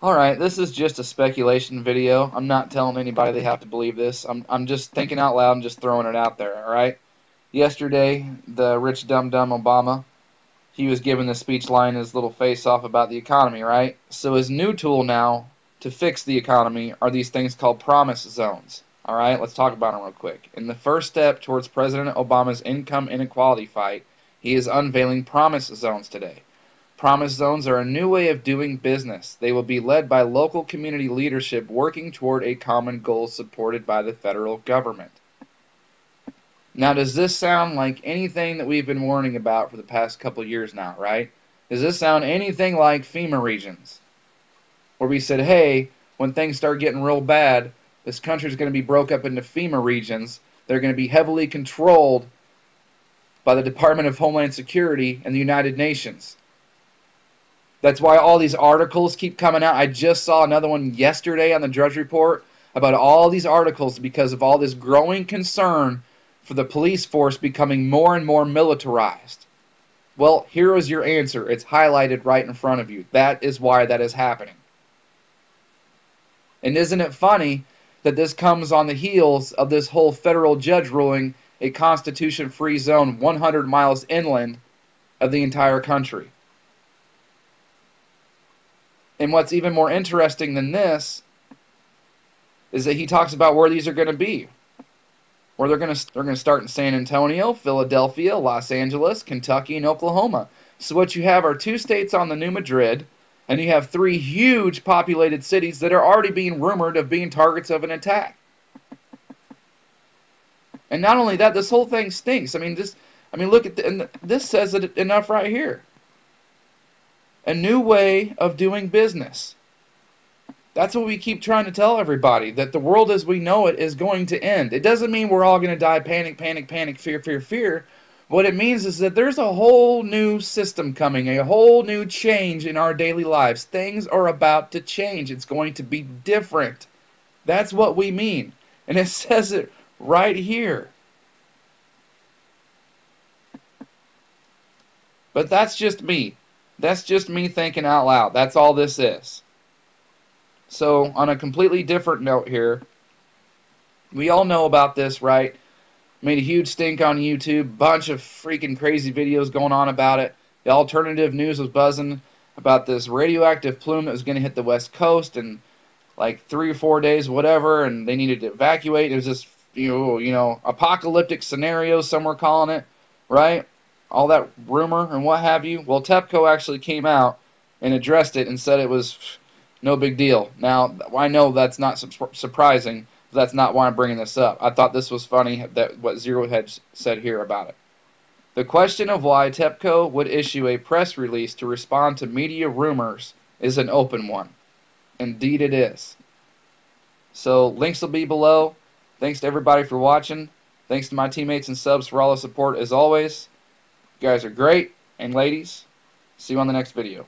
Alright, this is just a speculation video. I'm not telling anybody they have to believe this. I'm just thinking out loud and just throwing it out there, alright? Yesterday, the rich dumb Obama, he was giving the speech line his little face off about the economy, right? So his new tool now to fix the economy are these things called promise zones. Alright, let's talk about them real quick. In the first step towards President Obama's income inequality fight, he is unveiling promise zones today. Promise zones are a new way of doing business. They will be led by local community leadership working toward a common goal supported by the federal government. Now, does this sound like anything that we've been warning about for the past couple years now, right? Does this sound anything like FEMA regions? Where we said, hey, when things start getting real bad, this country is going to be broke up into FEMA regions. They're going to be heavily controlled by the Department of Homeland Security and the United Nations. That's why all these articles keep coming out. I just saw another one yesterday on the Drudge Report about all these articles because of all this growing concern for the police force becoming more and more militarized. Well, here is your answer. It's highlighted right in front of you. That is why that is happening. And isn't it funny that this comes on the heels of this whole federal judge ruling a constitution-free zone 100 miles inland of the entire country? And what's even more interesting than this is that he talks about where these are going to be. Where they're going to start in San Antonio, Philadelphia, Los Angeles, Kentucky, and Oklahoma. So what you have are 2 states on the new Madrid, and you have 3 huge populated cities that are already being rumored of being targets of an attack. And not only that, this whole thing stinks. Look at this says it enough right here. A new way of doing business. That's what we keep trying to tell everybody, that the world as we know it is going to end. It doesn't mean we're all going to die panic, fear. What it means is that there's a whole new system coming, a whole new change in our daily lives. Things are about to change. It's going to be different. That's what we mean. And it says it right here. But that's just me. That's just me thinking out loud. That's all this is. So, on a completely different note here, we all know about this, right? Made a huge stink on YouTube. Bunch of freaking crazy videos going on about it. The alternative news was buzzing about this radioactive plume that was going to hit the West Coast in like 3 or 4 days, whatever, and they needed to evacuate. It was this, apocalyptic scenario, some were calling it, right? All that rumor and what have you. Well, Tepco actually came out and addressed it and said it was no big deal. Now, I know that's not surprising, but that's not why I'm bringing this up. I thought this was funny, that what Zero had said here about it. The question of why Tepco would issue a press release to respond to media rumors is an open one. Indeed it is. So, links will be below. Thanks to everybody for watching. Thanks to my teammates and subs for all the support as always. You guys are great, and ladies, see you on the next video.